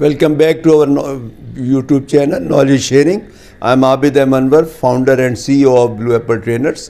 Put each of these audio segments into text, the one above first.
Welcome back to our YouTube channel, Knowledge Sharing. I am Abid Anwar, founder and CEO of Blue Apple Trainers.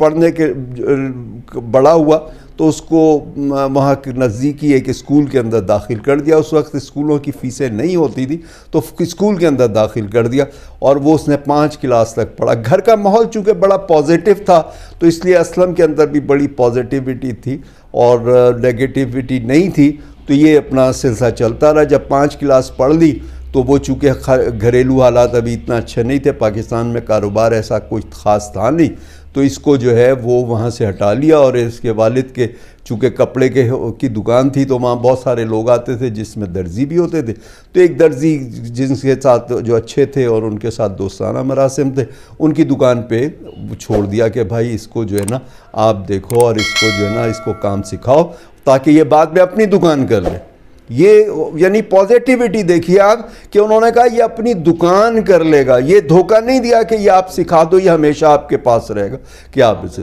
پڑھنے کے بڑا ہوا تو اس کو وہاں نزدیکی ایک اسکول کے اندر داخل کر دیا. اس وقت اسکولوں کی فیسیں نہیں ہوتی تھی تو اسکول کے اندر داخل کر دیا, اور وہ اس نے 5 کلاس تک پڑھا. گھر کا ماحول چونکہ بڑا پازیٹیو تھا تو اس لیے اسلم کے اندر بھی بڑی پازیٹیوٹی تھی اور نیگیٹیوٹی نہیں تھی, تو یہ اپنا سلسلہ چلتا رہا. جب 5 کلاس پڑھ لی تو وہ چونکہ گھریلو حالات ابھی اتنا اچھے نہیں تھے, پاکستان میں کاروبار ایسا کوئی خاص تھا نہیں, تو اس کو جو ہے وہ وہاں سے ہٹا لیا. اور اس کے والد کے چونکہ کپڑے کی دکان تھی تو وہاں بہت سارے لوگ آتے تھے جس میں درزی بھی ہوتے تھے, تو ایک درزی جن کے ساتھ جو اچھے تھے اور ان کے ساتھ دوستانہ مراسم تھے, ان کی دکان پہ چھوڑ دیا کہ بھائی اس کو جو ہے نا آپ دیکھو اور اس کو جو ہے نا اس کو کام سکھاؤ تاکہ یہ بعد میں اپنی دکان کر لے. یہ یعنی پازیٹیوٹی دیکھیے آپ کہ انہوں نے کہا یہ اپنی دکان کر لے گا, یہ دھوکہ نہیں دیا کہ یہ آپ سکھا دو یہ ہمیشہ آپ کے پاس رہے گا کہ آپ اسے.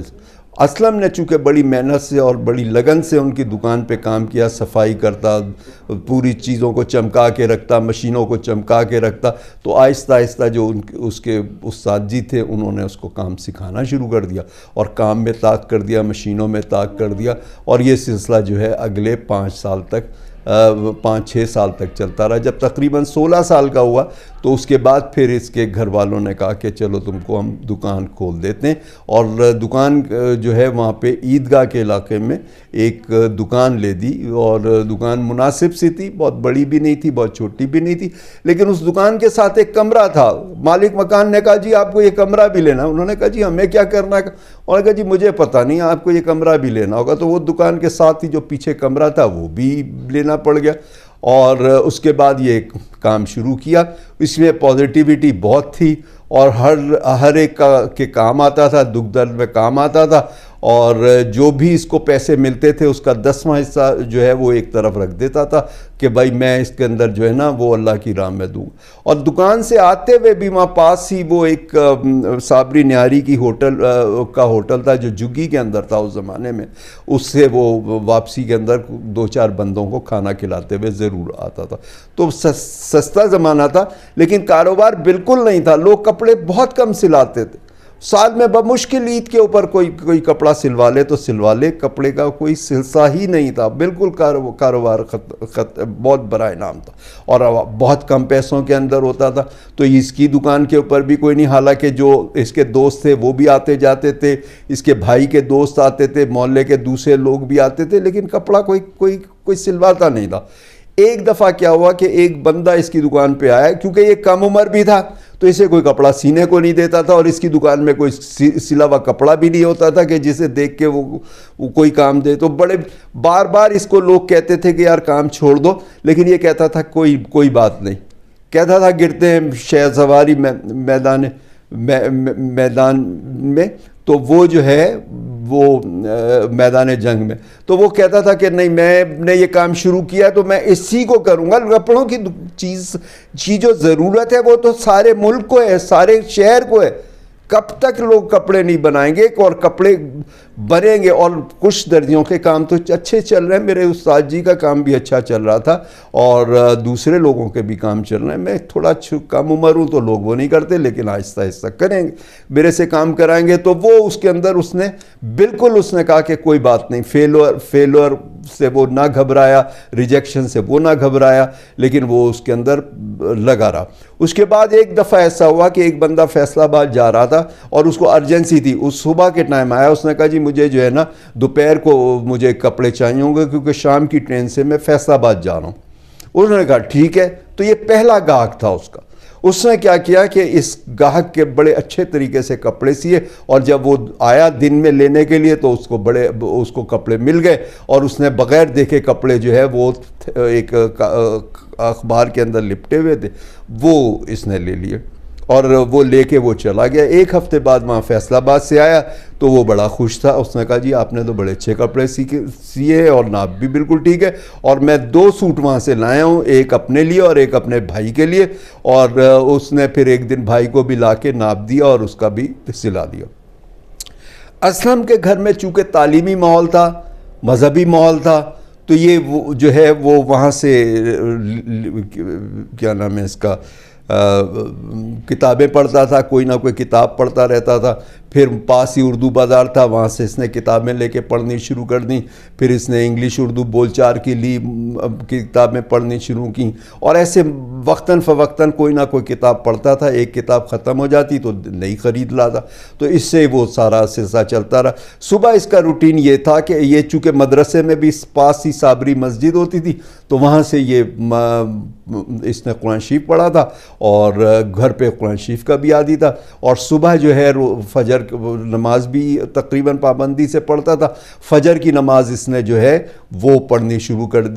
اسلم نے چونکہ بڑی محنت سے اور بڑی لگن سے ان کی دکان پہ کام کیا, صفائی کرتا, پوری چیزوں کو چمکا کے رکھتا, مشینوں کو چمکا کے رکھتا, تو آہستہ آہستہ جو اس کے استاد جی تھے انہوں نے اس کو کام سکھانا شروع کر دیا اور کام میں طاق کر دیا, مشینوں میں طاق کر دیا, اور یہ سلسلہ جو ہے اگلے 5-6 سال تک چلتا رہا. جب تقریباً 16 سال کا ہوا تو اس کے بعد پھر اس کے گھر والوں نے کہا کہ چلو تم کو ہم دکان کھول دیتے ہیں, اور دکان جو ہے وہاں پہ عیدگاہ کے علاقے میں ایک دکان لے دی, اور دکان مناسب سی تھی, بہت بڑی بھی نہیں تھی بہت چھوٹی بھی نہیں تھی, لیکن اس دکان کے ساتھ ایک کمرہ تھا. مالک مکان نے کہا جی آپ کو یہ کمرہ بھی لینا. انہوں نے کہا جی ہمیں کیا کرنا ہے, انہوں نے کہا جی مجھے پتہ نہیں آپ کو یہ کمرہ بھی لینا ہوگا. تو وہ دکان کے ساتھ ہی جو پیچھے کمرہ تھا وہ بھی لینا پڑ گیا, اور اس کے بعد یہ کام شروع کیا. اس میں پازیٹیوٹی بہت تھی اور ہر ایک کے کام آتا تھا, دکھ درد میں کام آتا تھا, اور جو بھی اس کو پیسے ملتے تھے اس کا 10واں حصہ جو ہے وہ ایک طرف رکھ دیتا تھا کہ بھائی میں اس کے اندر جو ہے نا وہ اللہ کی راہ میں دوں. اور دکان سے آتے ہوئے بھی وہاں پاس ہی وہ ایک صابری نیاری کی ہوٹل تھا جو جگی کے اندر تھا اس زمانے میں, اس سے وہ واپسی کے اندر 2-4 بندوں کو کھانا کھلاتے ہوئے ضرور آتا تھا. تو سستا زمانہ تھا لیکن کاروبار بالکل نہیں تھا. لوگ کپڑے بہت کم سلاتے تھے, سال میں بمشکل عید کے اوپر کوئی کپڑا سلوا لے تو سلوا لے, کپڑے کا کوئی سلسلہ ہی نہیں تھا. بالکل کاروبار بہت برا انعام تھا اور بہت کم پیسوں کے اندر ہوتا تھا. تو اس کی دکان کے اوپر بھی کوئی نہیں, حالانکہ جو اس کے دوست تھے وہ بھی آتے جاتے تھے, اس کے بھائی کے دوست آتے تھے, محلے کے دوسرے لوگ بھی آتے تھے, لیکن کپڑا کوئی سلواتا نہیں تھا. ایک دفعہ کیا ہوا کہ ایک بندہ اس کی دکان پہ آیا, کیونکہ یہ کم عمر بھی تھا تو اسے کوئی کپڑا سینے کو نہیں دیتا تھا, اور اس کی دکان میں کوئی سلا ہوا کپڑا بھی نہیں ہوتا تھا کہ جسے دیکھ کے وہ کوئی کام دے. تو بڑے بار اس کو لوگ کہتے تھے کہ یار کام چھوڑ دو, لیکن یہ کہتا تھا کوئی بات نہیں. کہتا تھا گرتے ہیں شہر سواری میدان میں, تو وہ جو ہے وہ میدان جنگ میں, تو وہ کہتا تھا کہ نہیں میں نے یہ کام شروع کیا تو میں اسی کو کروں گا. کپڑوں کی چیز جو ضرورت ہے وہ تو سارے ملک کو ہے, سارے شہر کو ہے. کب تک لوگ کپڑے نہیں بنائیں گے, اور کپڑے بنیں گے. اور کچھ درزیوں کے کام تو اچھے چل رہے ہیں, میرے استاد جی کا کام بھی اچھا چل رہا تھا اور دوسرے لوگوں کے بھی کام چل رہے ہیں. میں تھوڑا کم عمر ہوں تو لوگ وہ نہیں کرتے, لیکن آہستہ آہستہ کریں گے, میرے سے کام کرائیں گے. تو وہ اس کے اندر اس نے کہا کہ کوئی بات نہیں, فیلور سے وہ نہ گھبرایا, ریجیکشن سے وہ نہ گھبرایا, لیکن وہ اس کے اندر لگا رہا. اس کے بعد ایک دفعہ ایسا ہوا کہ ایک بندہ فیصل آباد جا رہا تھا اور اس کو ارجنسی تھی. اس صبح کے ٹائم آیا, اس نے کہا جی مجھے جو ہے نا دوپہر کو مجھے کپڑے چاہیے ہوں گے کیونکہ شام کی ٹرین سے میں فیصل آباد جا رہا ہوں. انہوں نے کہا ٹھیک ہے. تو یہ پہلا گاہک تھا اس کا. اس نے کیا کیا کہ اس گاہک کے بڑے اچھے طریقے سے کپڑے سیے, اور جب وہ آیا دن میں لینے کے لیے تو اس کو کپڑے مل گئے, اور اس نے بغیر دیکھے کپڑے جو ہے وہ ایک اخبار کے اندر لپٹے ہوئے تھے, وہ اس نے لے لیے اور وہ لے کے وہ چلا گیا. ایک ہفتے بعد وہاں فیصل آباد سے آیا تو وہ بڑا خوش تھا. اس نے کہا جی آپ نے تو بڑے اچھے کپڑے سیے اور ناپ بھی بالکل ٹھیک ہے, اور میں 2 سوٹ وہاں سے لایا ہوں, ایک اپنے لیے اور ایک اپنے بھائی کے لیے. اور اس نے پھر ایک دن بھائی کو بھی لا کے ناپ دیا اور اس کا بھی سلا دیا. اسلم کے گھر میں چونکہ تعلیمی ماحول تھا, مذہبی ماحول تھا, تو یہ جو ہے وہ وہاں سے کیا نام ہے اس کا کتابیں پڑھتا تھا، کوئی نہ کوئی کتاب پڑھتا رہتا تھا. پھر پاس ہی اردو بازار تھا، وہاں سے اس نے کتابیں لے کے پڑھنی شروع کر دیں. پھر اس نے انگلش اردو بول چال کی لی، کتابیں پڑھنی شروع کیں. اور ایسے وقتاً فوقتاً کوئی نہ کوئی کتاب پڑھتا تھا. ایک کتاب ختم ہو جاتی تو نئی خرید لاتا. تو اس سے وہ سارا سلسلہ چلتا رہا. صبح اس کا روٹین یہ تھا کہ یہ چونکہ مدرسے میں بھی پاس ہی صابری مسجد ہوتی تھی، تو وہاں سے یہ اس نے قرآن شریف پڑھا تھا، اور گھر پہ قرآن شریف کا بھی عادی تھا. اور صبح جو ہے فجر نماز بھی تقریباً پابندی سے پڑھتا تھا. فجر کی نماز اس نے جو ہے وہ پڑھنی شروع کر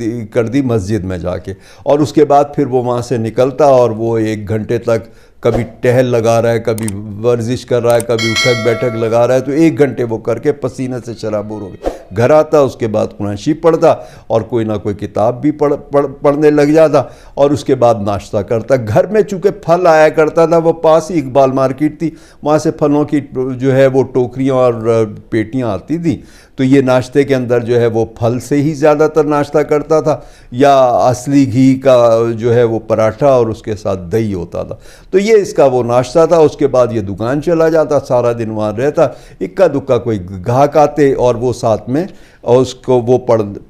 دی مسجد میں جا کے. اور اس کے بعد پھر وہ وہاں سے نکلتا، اور وہ 1 گھنٹے تک کبھی ٹہل لگا رہا ہے، کبھی ورزش کر رہا ہے، کبھی اٹھک بیٹھک لگا رہا ہے. تو 1 گھنٹے وہ کر کے پسینے سے شرابور ہو گئے گھر آتا. اس کے بعد قرآن شریف پڑھتا، اور کوئی نہ کوئی کتاب بھی پڑھنے لگ جاتا. اور اس کے بعد ناشتہ کرتا. گھر میں چونکہ پھل آیا کرتا تھا، وہ پاس ہی اقبال مارکیٹ تھی، وہاں سے پھلوں کی جو ہے وہ ٹوکریاں اور پیٹیاں آتی تھیں. تو یہ ناشتے کے اندر جو ہے وہ پھل سے ہی زیادہ تر ناشتہ کرتا تھا، یا اصلی گھی کا جو ہے وہ پراٹھا اور اس کے ساتھ دہی ہوتا تھا. تو یہ اس کا وہ ناشتہ تھا. اس کے بعد یہ دکان چلا جاتا، سارا دن وہاں رہتا. اکا دکا کوئی گاہک آتے اور وہ ساتھ میں اور اس کو وہ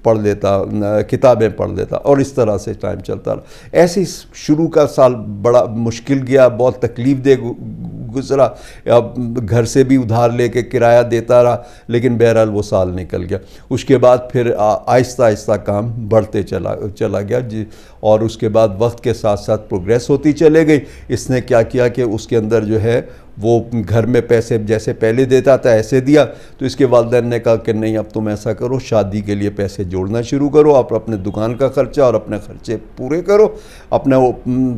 پڑھ لیتا، کتابیں پڑھ لیتا. اور اس طرح سے ٹائم چلتا رہا. ایسے شروع کا سال بڑا مشکل گیا، بہت تکلیف دہ گزرا. گھر سے بھی ادھار لے کے کرایہ دیتا رہا، لیکن بہرحال وہ سال نکل گیا. اس کے بعد پھر آہستہ آہستہ کام بڑھتے چلا گیا اور اس کے بعد وقت کے ساتھ ساتھ پروگریس ہوتی چلے گئی. اس نے کیا کیا کہ اس کے اندر جو ہے وہ گھر میں پیسے جیسے پہلے دیتا تھا ایسے دیا. تو اس کے والدین نے کہا کہ نہیں، اب تم ایسا کرو، شادی کے لیے پیسے جوڑنا شروع کرو، آپ اپنے دکان کا خرچہ اور اپنے خرچے پورے کرو، اپنے وہ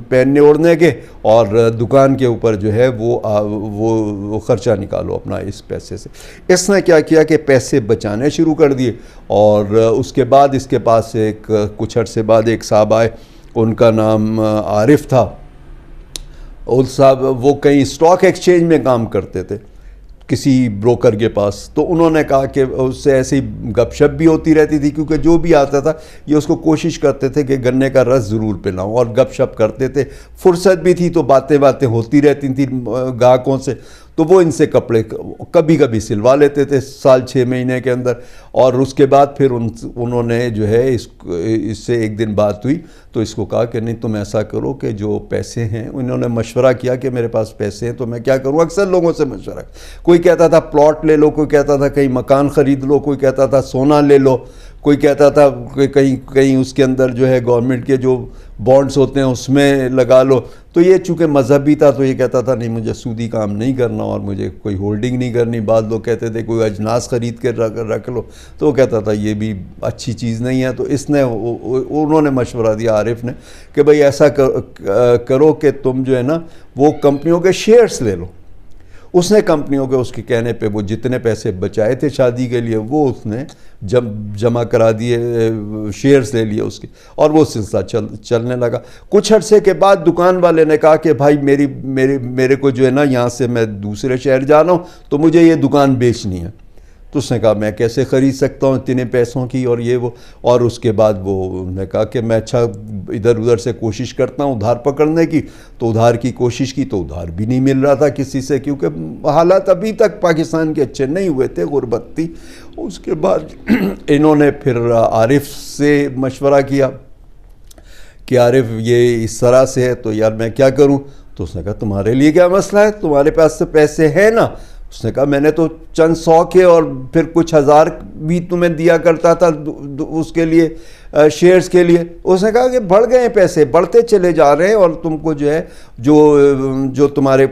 پہننے اوڑھنے کے، اور دکان کے اوپر جو ہے وہ خرچہ نکالو اپنا اس پیسے سے. اس نے کیا کیا کہ پیسے بچانے شروع کر دیے. اور اس کے بعد اس کے پاس کچھ عرصے بعد ایک صاحب آئے، ان کا نام عارف تھا. اور صاحب وہ کہیں اسٹاک ایکسچینج میں کام کرتے تھے کسی بروکر کے پاس. تو انہوں نے کہا کہ اس سے ایسی گپ شپ بھی ہوتی رہتی تھی، کیونکہ جو بھی آتا تھا یہ اس کو کوشش کرتے تھے کہ گنے کا رس ضرور پلاؤں، اور گپ شپ کرتے تھے. فرصت بھی تھی تو باتیں ہوتی رہتی تھیں گاہکوں سے. تو وہ ان سے کپڑے کبھی کبھی سلوا لیتے تھے سال 6 مہینے کے اندر. اور اس کے بعد پھر انہوں نے جو ہے اس سے ایک دن بات ہوئی تو اس کو کہا کہ نہیں، تم ایسا کرو کہ جو پیسے ہیں، انہوں نے مشورہ کیا کہ میرے پاس پیسے ہیں تو میں کیا کروں. اکثر لوگوں سے مشورہ، کوئی کہتا تھا پلاٹ لے لو، کوئی کہتا تھا کہیں مکان خرید لو، کوئی کہتا تھا سونا لے لو، کوئی کہتا تھا کہ کہیں اس کے اندر جو ہے گورنمنٹ کے جو بانڈز ہوتے ہیں اس میں لگا لو. تو یہ چونکہ مذہبی تھا تو یہ کہتا تھا نہیں، مجھے سودی کام نہیں کرنا اور مجھے کوئی ہولڈنگ نہیں کرنی. بعض لوگ کہتے تھے کوئی اجناس خرید کے رکھ لو، تو وہ کہتا تھا یہ بھی اچھی چیز نہیں ہے. تو انہوں نے مشورہ دیا عارف نے کہ بھئی ایسا کرو کہ تم جو ہے نا وہ کمپنیوں کے شیئرز لے لو. اس نے کمپنیوں کے اس کے کہنے پہ وہ جتنے پیسے بچائے تھے شادی کے لیے وہ اس نے جمع کرا دیے، شیئرز لے لیے اس کے، اور وہ سلسلہ چلنے لگا. کچھ عرصے کے بعد دکان والے نے کہا کہ بھائی میرے کو جو ہے نا یہاں سے میں دوسرے شہر جا رہا ہوں تو مجھے یہ دکان بیچنی ہے. تو اس نے کہا میں کیسے خرید سکتا ہوں اتنے پیسوں کی اور یہ وہ. اور اس کے بعد وہ نے کہا کہ میں اچھا ادھر ادھر سے کوشش کرتا ہوں ادھار پکڑنے کی. تو ادھار کی کوشش کی تو ادھار بھی نہیں مل رہا تھا کسی سے، کیونکہ حالات ابھی تک پاکستان کے اچھے نہیں ہوئے تھے، غربت تھی. اس کے بعد انہوں نے پھر عارف سے مشورہ کیا کہ عارف یہ اس طرح سے ہے تو یار میں کیا کروں. تو اس نے کہا تمہارے لیے کیا مسئلہ ہے، تمہارے پاس تو پیسے ہیں نا. اس نے کہا میں نے تو چند 100 کے اور پھر کچھ 1000 بھی تمہیں دیا کرتا تھا اس کے لیے، شیئرز کے لیے. اس نے کہا کہ بڑھ گئے پیسے، بڑھتے چلے جا رہے ہیں، اور تم کو جو ہے جو تمہارے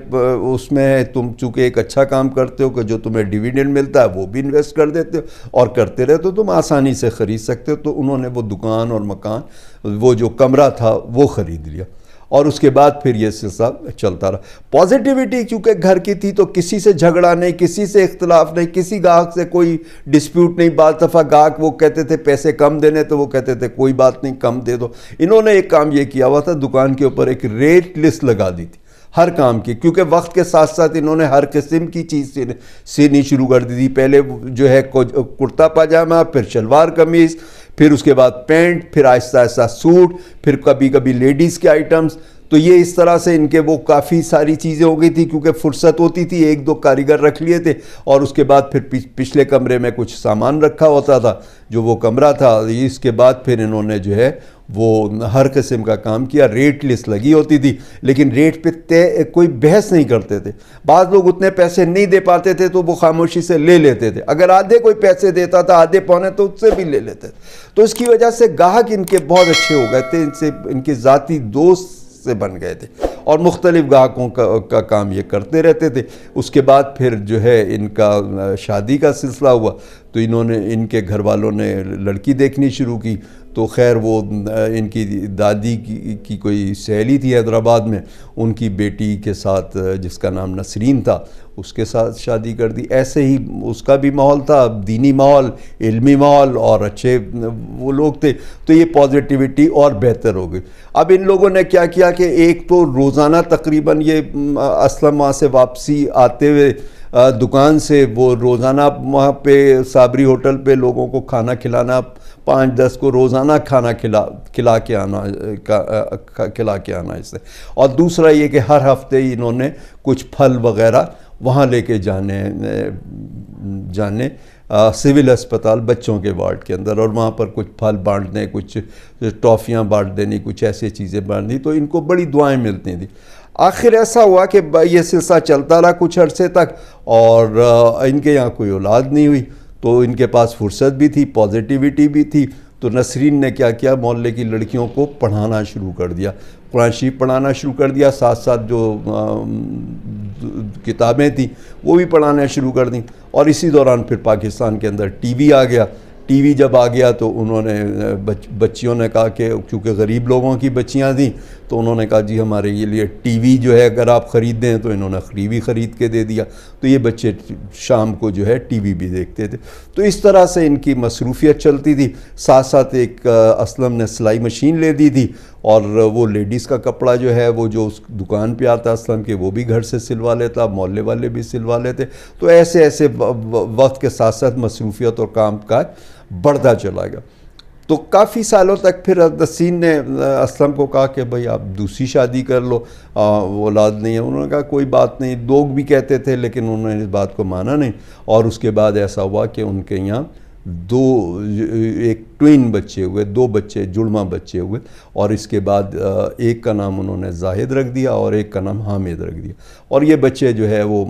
اس میں ہے، تم چونکہ ایک اچھا کام کرتے ہو کہ جو تمہیں ڈیویڈنڈ ملتا ہے وہ بھی انویسٹ کر دیتے ہو اور کرتے رہتے ہو، تم آسانی سے خرید سکتے ہو. تو انہوں نے وہ دکان اور مکان، وہ جو کمرہ تھا وہ خرید لیا. اور اس کے بعد پھر یہ سلسلہ چلتا رہا. پازیٹیوٹی چونکہ گھر کی تھی تو کسی سے جھگڑا نہیں، کسی سے اختلاف نہیں، کسی گاہک سے کوئی ڈسپیوٹ نہیں. بعض دفعہ گاہک وہ کہتے تھے پیسے کم دینے تو وہ کہتے تھے کوئی بات نہیں کم دے دو. انہوں نے ایک کام یہ کیا ہوا تھا، دکان کے اوپر ایک ریٹ لسٹ لگا دی تھی ہر کام کی، کیونکہ وقت کے ساتھ ساتھ انہوں نے ہر قسم کی چیز سینی شروع کر دی تھی. پہلے جو ہے کرتا پاجامہ، پھر شلوار قمیض، پھر اس کے بعد پینٹ، پھر آہستہ آہستہ سوٹ، پھر کبھی کبھی لیڈیز کے آئٹمز. تو یہ اس طرح سے ان کے وہ کافی ساری چیزیں ہو گئی تھی، کیونکہ فرصت ہوتی تھی، ایک دو کاریگر رکھ لیے تھے اور اس کے بعد پھر پچھلے کمرے میں کچھ سامان رکھا ہوتا تھا جو وہ کمرہ تھا. اس کے بعد پھر انہوں نے جو ہے وہ ہر قسم کا کام کیا. ریٹ لسٹ لگی ہوتی تھی لیکن ریٹ پہ کوئی بحث نہیں کرتے تھے. بعض لوگ اتنے پیسے نہیں دے پاتے تھے تو وہ خاموشی سے لے لیتے تھے. اگر آدھے کوئی پیسے دیتا تھا، آدھے پونے، تو اس سے بھی لے لیتے تھے. تو اس کی وجہ سے گاہک ان کے بہت اچھے ہو گئے تھے، ان کے ذاتی دوست سے بن گئے تھے اور مختلف گاہکوں کا کام یہ کرتے رہتے تھے. اس کے بعد پھر جو ہے ان کا شادی کا سلسلہ ہوا تو ان کے گھر والوں نے لڑکی دیکھنی شروع کی. تو خیر وہ ان کی دادی کی کوئی سہیلی تھی حیدرآباد میں، ان کی بیٹی کے ساتھ جس کا نام نسرین تھا، اس کے ساتھ شادی کر دی. ایسے ہی اس کا بھی ماحول تھا، دینی ماحول، علمی ماحول، اور اچھے وہ لوگ تھے، تو یہ پازیٹیوٹی اور بہتر ہو گئی. اب ان لوگوں نے کیا کیا کہ ایک تو روزانہ تقریباً یہ اسلم وہاں سے واپسی آتے ہوئے دکان سے وہ روزانہ وہاں پہ صابری ہوٹل پہ لوگوں کو کھانا کھلانا، 5-10 کو روزانہ کھانا کھلا کے آنا اس سے. اور دوسرا یہ کہ ہر ہفتے ہی انہوں نے کچھ پھل وغیرہ وہاں لے کے جانے سول اسپتال بچوں کے وارڈ کے اندر، اور وہاں پر کچھ پھل بانٹنے، کچھ ٹافیاں بانٹ دینی، کچھ ایسی چیزیں بانٹنی. تو ان کو بڑی دعائیں ملتی تھیں. آخر ایسا ہوا کہ یہ سلسلہ چلتا رہا کچھ عرصے تک، اور ان کے یہاں کوئی اولاد نہیں ہوئی. تو ان کے پاس فرصت بھی تھی، پازیٹیوٹی بھی تھی. تو نسرین نے کیا کیا، محلے کی لڑکیوں کو پڑھانا شروع کر دیا، قرآن شریف پڑھانا شروع کر دیا، ساتھ ساتھ جو کتابیں تھیں وہ بھی پڑھانا شروع کر دیں. اور اسی دوران پھر پاکستان کے اندر ٹی وی آ گیا. ٹی وی جب آ گیا تو انہوں نے بچیوں نے کہا کہ کیونکہ غریب لوگوں کی بچیاں تھیں تو انہوں نے کہا جی ہمارے لیے ٹی وی جو ہے اگر آپ خرید دیں، تو انہوں نے ٹی وی خرید کے دے دیا. تو یہ بچے شام کو جو ہے ٹی وی بھی دیکھتے تھے. تو اس طرح سے ان کی مصروفیت چلتی تھی. ساتھ ساتھ ایک اسلم نے سلائی مشین لے دی تھی، اور وہ لیڈیز کا کپڑا جو ہے وہ جو اس دکان پہ آتا اسلم کے، وہ بھی گھر سے سلوا لیتا، محلے والے بھی سلوا لیتے. تو ایسے وقت کے ساتھ ساتھ مصروفیت اور کام کاج بڑھتا چلا گیا. تو کافی سالوں تک پھر نسرین نے اسلم کو کہا کہ بھئی آپ دوسری شادی کر لو، اولاد نہیں ہے. انہوں نے کہا کوئی بات نہیں. لوگ بھی کہتے تھے لیکن انہوں نے اس بات کو مانا نہیں. اور اس کے بعد ایسا ہوا کہ ان کے یہاں ایک ٹوین بچے ہوئے، 2 بچے جڑواں بچے ہوئے. اور اس کے بعد ایک کا نام انہوں نے زاہد رکھ دیا اور ایک کا نام حامد رکھ دیا. اور یہ بچے جو ہے وہ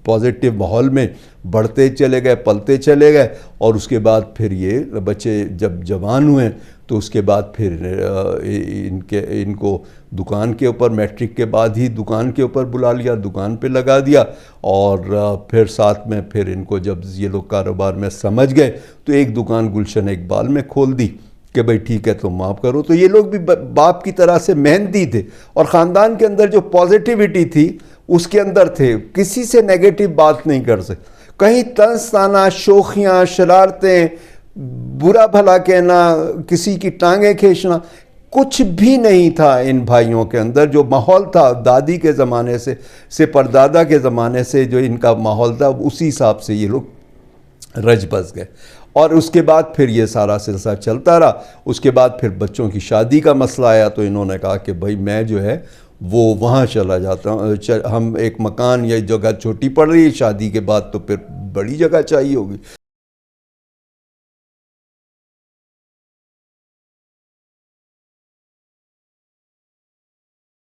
پازیٹیو ماحول میں بڑھتے چلے گئے، پلتے چلے گئے. اور اس کے بعد پھر یہ بچے جب جوان ہوئے تو اس کے بعد پھر ان کو دکان کے اوپر، میٹرک کے بعد ہی دکان کے اوپر بلا لیا، دکان پہ لگا دیا. اور پھر ساتھ میں پھر ان کو جب یہ لوگ کاروبار میں سمجھ گئے تو ایک دکان گلشن اقبال میں کھول دی کہ بھئی ٹھیک ہے تم معاف کرو. تو یہ لوگ بھی باپ کی طرح سے محنتی تھے، اور خاندان کے اندر جو پازیٹیوٹی تھی اس کے اندر تھے. کسی سے نیگیٹو بات نہیں کر سکتے. کہیں طنز تانا، شوخیاں، شرارتیں، برا بھلا کہنا، کسی کی ٹانگیں کھینچنا، کچھ بھی نہیں تھا ان بھائیوں کے اندر. جو ماحول تھا دادی کے زمانے سے پردادا کے زمانے سے جو ان کا ماحول تھا، اسی حساب سے یہ لوگ رج بس گئے. اور اس کے بعد پھر یہ سارا سلسلہ چلتا رہا. اس کے بعد پھر بچوں کی شادی کا مسئلہ آیا تو انہوں نے کہا کہ بھائی میں جو ہے وہ وہاں چلا جاتا ہوں. ہم ایک مکان یا جگہ چھوٹی پڑ رہی ہے، شادی کے بعد تو پھر بڑی جگہ چاہیے ہوگی.